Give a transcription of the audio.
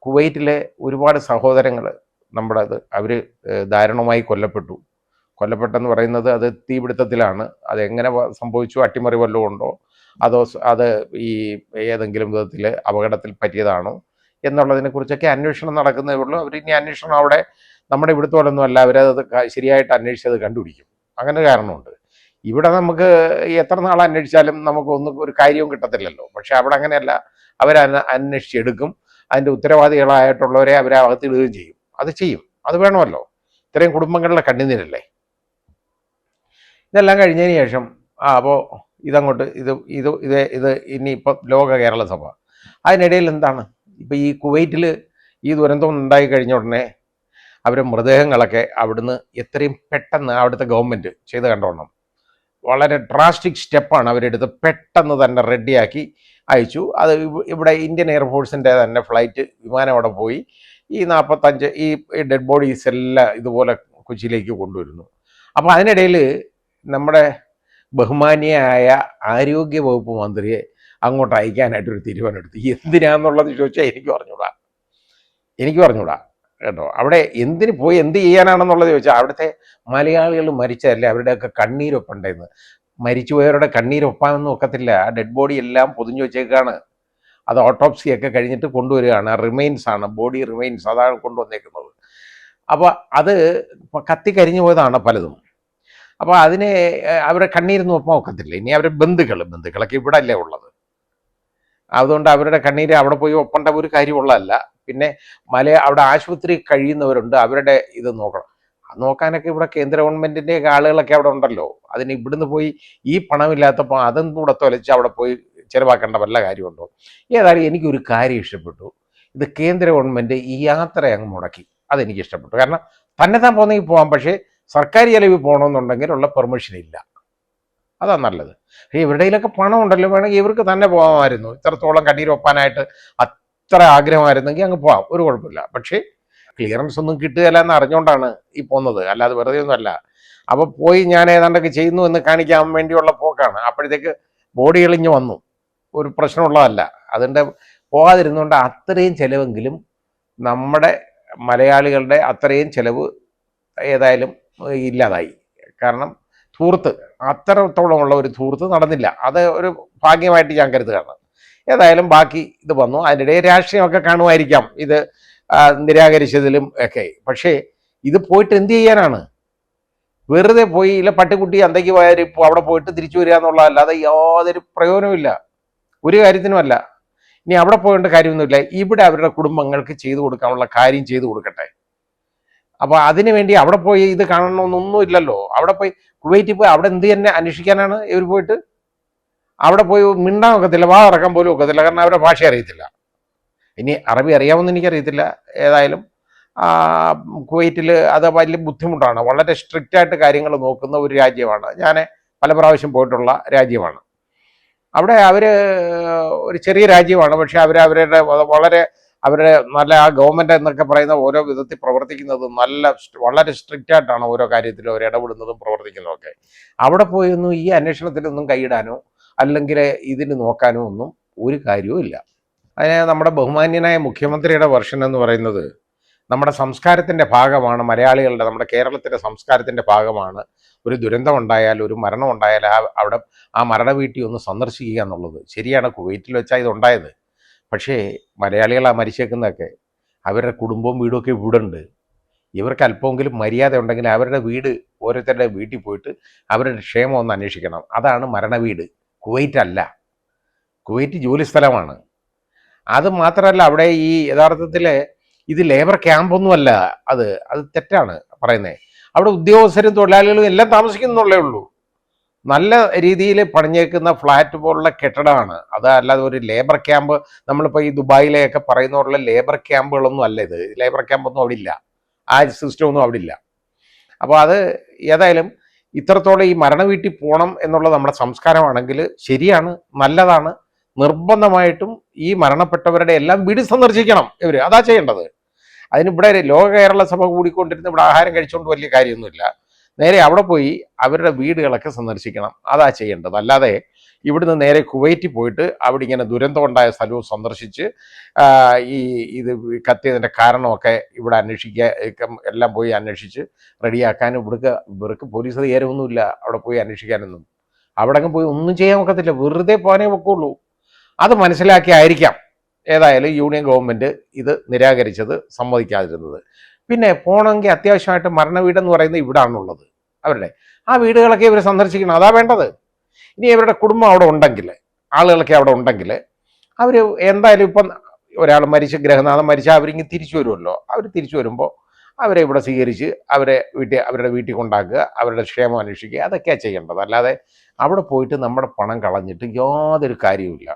കുവൈറ്റിലെ ഒരുപാട് സഹോദരങ്ങൾ അവർ ദാരുണമായി കൊല്ലപ്പെട്ടെന്ന് പറയുന്നത് അത് തീപിടുത്തത്തിലാണ്. അതെങ്ങനെ സംഭവിച്ചു, അട്ടിമറി വല്ലതും ഉണ്ടോ, അത് ഈ ഏതെങ്കിലും വിധത്തിൽ അപകടത്തിൽ പറ്റിയതാണോ എന്നുള്ളതിനെക്കുറിച്ചൊക്കെ അന്വേഷണം നടക്കുന്നതേ ഉള്ളൂ. അവരിനി അന്വേഷണം അവിടെ നമ്മുടെ ഇവിടുത്തെ പോലൊന്നും അല്ല, അവരത് ശരിയായിട്ട് അന്വേഷിച്ചത് കണ്ടുപിടിക്കും. അങ്ങനെ കാരണമുണ്ട്. ഇവിടെ നമുക്ക് എത്ര നാൾ അന്വേഷിച്ചാലും നമുക്കൊന്നും ഒരു കാര്യവും കിട്ടത്തില്ലല്ലോ. പക്ഷെ അവിടെ അങ്ങനെയല്ല, അന്വേഷിച്ചെടുക്കും. അതിൻ്റെ ഉത്തരവാദികളായിട്ടുള്ളവരെ അവരെ അകത്തിടുകയും ചെയ്യും. അത് വേണമല്ലോ, ഇത്രയും കുടുംബങ്ങളുടെ കണ്ണുനീരല്ലേ. ഇതെല്ലാം കഴിഞ്ഞതിന് ശേഷം അപ്പോൾ ഇതങ്ങോട്ട് ഇത് ഇനിയിപ്പം ലോക കേരള സഭ. അതിനിടയിൽ എന്താണ്, ഇപ്പം ഈ കുവൈറ്റിൽ ഈ ദുരന്തം ഉണ്ടായി കഴിഞ്ഞ ഉടനെ അവരെ മൃതദേഹങ്ങളൊക്കെ അവിടുന്ന് എത്രയും പെട്ടെന്ന് അവിടുത്തെ ഗവൺമെൻറ് ചെയ്ത് കണ്ടോണം. വളരെ ഡ്രാസ്റ്റിക് സ്റ്റെപ്പാണ് അവരെടുത്ത് പെട്ടെന്ന് തന്നെ റെഡിയാക്കി അയച്ചു. അത് ഇവിടെ ഇന്ത്യൻ എയർഫോഴ്സിൻ്റെ തന്നെ ഫ്ലൈറ്റ് വിമാനം അവിടെ പോയി ഈ 45 ഈ ഡെഡ് ബോഡീസ് എല്ലാം ഇതുപോലെ കൊച്ചിയിലേക്ക് കൊണ്ടുവരുന്നു. അപ്പോൾ അതിനിടയിൽ നമ്മുടെ ബഹുമാനിയായ ആരോഗ്യ വകുപ്പ് മന്ത്രിയെ അങ്ങോട്ട് അയക്കാനായിട്ടൊരു തീരുമാനമെടുത്തു. എന്തിനാന്നുള്ളത് ചോദിച്ചാൽ എനിക്ക് പറഞ്ഞൂടാ കേട്ടോ. അവിടെ എന്തിന് പോയി എന്ത് ചെയ്യാനാണെന്നുള്ളത് ചോദിച്ചാൽ അവിടുത്തെ മലയാളികൾ മരിച്ചതല്ലേ, അവരുടെയൊക്കെ കണ്ണീരൊപ്പുണ്ടായിരുന്നു. മരിച്ചുപോയവരുടെ കണ്ണീരൊപ്പാനൊന്നും ഒക്കത്തില്ല. ആ ഡെഡ് ബോഡി എല്ലാം പൊതിഞ്ഞു വെച്ചേക്കാണ്. അത് ഓട്ടോപ്സിയൊക്കെ കഴിഞ്ഞിട്ട് കൊണ്ടുവരികയാണ്. റിമൈൻസ് ആണ്, ബോഡി റിമൈൻസ്, അതാണ് കൊണ്ടുവന്നേക്കുന്നത്. അപ്പോൾ അത് കത്തിക്കരിഞ്ഞു പോയതാണ് പലതും. അപ്പോൾ അതിനെ അവരുടെ കണ്ണീരൊന്നും ഒപ്പം ഒക്കത്തില്ല. ഇനി അവരുടെ ബന്ധുക്കളൊക്കെ ഇവിടെ അല്ലേ ഉള്ളത്. അതുകൊണ്ട് അവരുടെ കണ്ണീര് അവിടെ പോയി ഒപ്പേണ്ട ഒരു കാര്യമുള്ളതല്ല. പിന്നെ അവിടെ ആശുപത്രി കഴിയുന്നവരുണ്ട്, അവരുടെ ഇത് നോക്കാനൊക്കെ ഇവിടെ കേന്ദ്ര ഗവൺമെൻറ്റിൻ്റെ ആളുകളൊക്കെ അവിടെ ഉണ്ടല്ലോ. അതിന് ഇവിടുന്ന് പോയി ഈ പണമില്ലാത്തപ്പോൾ അതും കൂടെ തൊലച്ച് അവിടെ പോയി ചിലവാക്കേണ്ട വല്ല കാര്യമുണ്ടോ? ഏതായാലും എനിക്കൊരു കാര്യം ഇഷ്ടപ്പെട്ടു. ഇത് കേന്ദ്ര ഗവൺമെൻറ് ഈ യാത്ര അങ്ങ് മുടക്കി. അതെനിക്ക് ഇഷ്ടപ്പെട്ടു. കാരണം താൻ പോകുന്നെങ്കിൽ പോകാം, പക്ഷേ സർക്കാർ ചെലവിൽ പോകണമെന്നുണ്ടെങ്കിൽ ഉള്ള പെർമിഷൻ ഇല്ല. അതാണ് നല്ലത്. ഇവരുടെയിലൊക്കെ പണം ഉണ്ടല്ലോ, വേണമെങ്കിൽ ഇവർക്ക് തന്നെ പോകാമായിരുന്നു. ഇത്രത്തോളം കണ്ണീരൊപ്പാനായിട്ട് അത്ര ആഗ്രഹമായിരുന്നെങ്കിൽ അങ്ങ് പോകാം, ഒരു കുഴപ്പമില്ല. പക്ഷേ ക്ലിയറൻസ് ഒന്നും കിട്ടുകയില്ല എന്ന് അറിഞ്ഞുകൊണ്ടാണ് ഈ പോകുന്നത്, അല്ലാതെ വെറുതെ ഒന്നുമല്ല. അപ്പോൾ പോയി ഞാൻ ഏതാണ്ടൊക്കെ ചെയ്യുന്നു എന്ന് കാണിക്കാൻ വേണ്ടിയുള്ള പോക്കാണ്. അപ്പോഴത്തേക്ക് ബോഡി എളിഞ്ഞ് വന്നു, ഒരു പ്രശ്നമുള്ളതല്ല. അതിൻ്റെ പോകാതിരുന്നുകൊണ്ട് അത്രയും ചിലവെങ്കിലും നമ്മുടെ മലയാളികളുടെ അത്രയും ചിലവ് ഏതായാലും ഇല്ലാതായി. കാരണം അത്രത്തോളമുള്ള ഒരു ധൂർത്ത് നടന്നില്ല. അത് ഒരു ഭാഗ്യമായിട്ട് ഞാൻ കരുതുകയാണ്. ഏതായാലും ബാക്കി ഇത് വന്നു. അതിനിടയിൽ രാഷ്ട്രീയമൊക്കെ കാണുമായിരിക്കാം, ഇത് നിരാകരിച്ചതിലും ഒക്കെ. പക്ഷേ ഇത് പോയിട്ട് എന്ത് ചെയ്യാനാണ്? വെറുതെ പോയി ഇല്ല പട്ടിക്കുട്ടി അന്തയ്ക്ക് പോയാൽ ഇപ്പോൾ അവിടെ പോയിട്ട് തിരിച്ചു വരിക എന്നുള്ളതല്ലാതെ യാതൊരു പ്രയോജനമില്ല, ഒരു കാര്യത്തിനുമല്ല. ഇനി അവിടെ പോകേണ്ട കാര്യമൊന്നുമില്ല. ഇവിടെ അവരുടെ കുടുംബങ്ങൾക്ക് ചെയ്തു കൊടുക്കാനുള്ള കാര്യം ചെയ്തു കൊടുക്കട്ടെ. അപ്പോൾ അതിനു വേണ്ടി അവിടെ പോയി ഇത് കാണണമെന്നൊന്നും ഇല്ലല്ലോ. അവിടെ പോയി കുവൈറ്റിൽ പോയി അവിടെ എന്ത് തന്നെ അന്വേഷിക്കാനാണ് ഇവർ പോയിട്ട്? അവിടെ പോയി മിണ്ടാൻ ഒക്കത്തില്ല, ഇറക്കാൻ പോലും ഒക്കത്തില്ല, കാരണം അവരുടെ ഭാഷ അറിയത്തില്ല. ഇനി അറബി അറിയാമെന്ന് എനിക്കറിയത്തില്ല. ഏതായാലും കുവൈറ്റിൽ അത് വലിയ ബുദ്ധിമുട്ടാണ്. വളരെ സ്ട്രിക്റ്റായിട്ട് കാര്യങ്ങൾ നോക്കുന്ന ഒരു രാജ്യമാണ്. ഞാൻ പല പ്രാവശ്യം പോയിട്ടുള്ള രാജ്യമാണ്. അവിടെ അവർ ഒരു ചെറിയ രാജ്യമാണ്, പക്ഷെ അവരുടെ നല്ല ആ ഗവൺമെൻറ് എന്നൊക്കെ പറയുന്ന ഓരോ വിധത്തിൽ പ്രവർത്തിക്കുന്നത് വളരെ സ്ട്രിക്റ്റായിട്ടാണ് ഓരോ കാര്യത്തിലും അവർ ഇടപെടുന്നതും പ്രവർത്തിക്കുന്നതൊക്കെ. അവിടെ പോയൊന്നും ഈ അന്വേഷണത്തിലൊന്നും കൈയിടാനോ അല്ലെങ്കിൽ ഇതിന് നോക്കാനോ ഒന്നും ഒരു കാര്യവും ഇല്ല. അതിന് നമ്മുടെ ബഹുമാന്യനായ മുഖ്യമന്ത്രിയുടെ വെർഷൻ എന്ന് പറയുന്നത് നമ്മുടെ സംസ്കാരത്തിൻ്റെ ഭാഗമാണ്. നമ്മുടെ കേരളത്തിൻ്റെ സംസ്കാരത്തിൻ്റെ ഭാഗമാണ്. ഒരു ദുരന്തം ഉണ്ടായാൽ, ഒരു മരണം ഉണ്ടായാൽ അവിടെ ആ മരണ വീട്ടിൽ ഒന്ന് സന്ദർശിക്കുക എന്നുള്ളത്. ശരിയാണ്, കുവൈറ്റിൽ വെച്ചാൽ ഇതുണ്ടായത്. പക്ഷേ മലയാളികളാണ് മരിച്ചേക്കുന്നതൊക്കെ. അവരുടെ കുടുംബവും വീടുമൊക്കെ ഇവിടുണ്ട്. ഇവർക്ക് അല്പമെങ്കിലും മര്യാദ ഉണ്ടെങ്കിൽ അവരുടെ ഓരോരുത്തരുടെ വീട്ടിൽ പോയിട്ട് അവരുടെ ക്ഷേമം ഒന്ന് അന്വേഷിക്കണം. അതാണ് മരണവീട്. കുവൈറ്റ് ജോലി സ്ഥലമാണ്. അത് മാത്രമല്ല, അവിടെ ഈ യഥാർത്ഥത്തിൽ ഇത് ലേബർ ക്യാമ്പൊന്നുമല്ല. അത് തെറ്റാണ് പറയുന്നത്. അവിടെ ഉദ്യോഗസ്ഥരും തൊഴിലാളികളും എല്ലാം താമസിക്കുന്നുള്ളേ ഉള്ളൂ. നല്ല രീതിയിൽ പണിഞ്ഞേക്കുന്ന ഫ്ലാറ്റ് പോലുള്ള കെട്ടിടമാണ് അത്. അല്ലാതെ ഒരു ലേബർ ക്യാമ്പ്, നമ്മളിപ്പോൾ ഈ ദുബായിലെയൊക്കെ പറയുന്ന പോലുള്ള ലേബർ ക്യാമ്പുകളൊന്നും അല്ല ഇത്. ലേബർ ക്യാമ്പൊന്നും അവിടെ ഇല്ല, ആ സിസ്റ്റമൊന്നും അവിടെ ഇല്ല. അപ്പോൾ അത് ഏതായാലും ഇത്രത്തോളം ഈ മരണ വീട്ടിൽ പോകണം എന്നുള്ളത് നമ്മുടെ സംസ്കാരമാണെങ്കിൽ ശരിയാണ്, നല്ലതാണ്. നിർബന്ധമായിട്ടും ഈ മരണപ്പെട്ടവരുടെ എല്ലാം വീട് സന്ദർശിക്കണം ഇവർ. അതാ ചെയ്യേണ്ടത്. അതിനിവിടെ ലോക കേരള സഭ കൂടിക്കൊണ്ടിരുന്ന് ഇവിടെ ആഹാരം കഴിച്ചുകൊണ്ട് വലിയ കാര്യമൊന്നുമില്ല. നേരെ അവിടെ പോയി അവരുടെ വീടുകളൊക്കെ സന്ദർശിക്കണം. അതാ ചെയ്യേണ്ടത്. അല്ലാതെ ഇവിടുന്ന് നേരെ കുവൈറ്റിൽ പോയിട്ട് അവിടെ ഇങ്ങനെ ദുരന്തം ഉണ്ടായ സ്ഥലവും സന്ദർശിച്ച് ഈ ഇത് കത്തിയതിൻ്റെ കാരണമൊക്കെ ഇവിടെ അന്വേഷിക്കുക എല്ലാം പോയി അന്വേഷിച്ച് റെഡിയാക്കാനും ഇവർക്ക് പോലീസ് അധികാരമൊന്നുമില്ല അവിടെ പോയി അന്വേഷിക്കാനൊന്നും. അവിടെ പോയി ഒന്നും ചെയ്യാൻ ഒക്കത്തില്ല, വെറുതെ പോകാനേ വെക്കുള്ളൂ. അത് മനസ്സിലാക്കിയായിരിക്കാം ഏതായാലും യൂണിയൻ ഗവൺമെൻറ് ഇത് നിരാകരിച്ചത്, സമ്മതിക്കാതിരുന്നത്. പിന്നെ പോകണമെങ്കിൽ അത്യാവശ്യമായിട്ട് മരണവീടെന്ന് പറയുന്നത് ഇവിടാണുള്ളത് അവരുടെ. ആ വീടുകളൊക്കെ ഇവർ സന്ദർശിക്കണം, അതാ വേണ്ടത്. ഇനി ഇവരുടെ കുടുംബം അവിടെ ഉണ്ടെങ്കിൽ, ആളുകളൊക്കെ അവിടെ ഉണ്ടെങ്കിൽ അവർ എന്തായാലും ഇപ്പം ഒരാൾ മരിച്ച്, ഗ്രഹനാഥം മരിച്ചാൽ അവരിങ്ങ് തിരിച്ചു വരുമല്ലോ. അവർ തിരിച്ചു വരുമ്പോൾ അവരെ ഇവിടെ സ്വീകരിച്ച് അവരുടെ വീട്ടിൽ കൊണ്ടാക്കുക, അവരുടെ ക്ഷേമം അന്വേഷിക്കുക, അതൊക്കെയാണ് ചെയ്യേണ്ടത്. അല്ലാതെ അവിടെ പോയിട്ട് നമ്മുടെ പണം കളഞ്ഞിട്ട് യാതൊരു കാര്യവുമില്ല.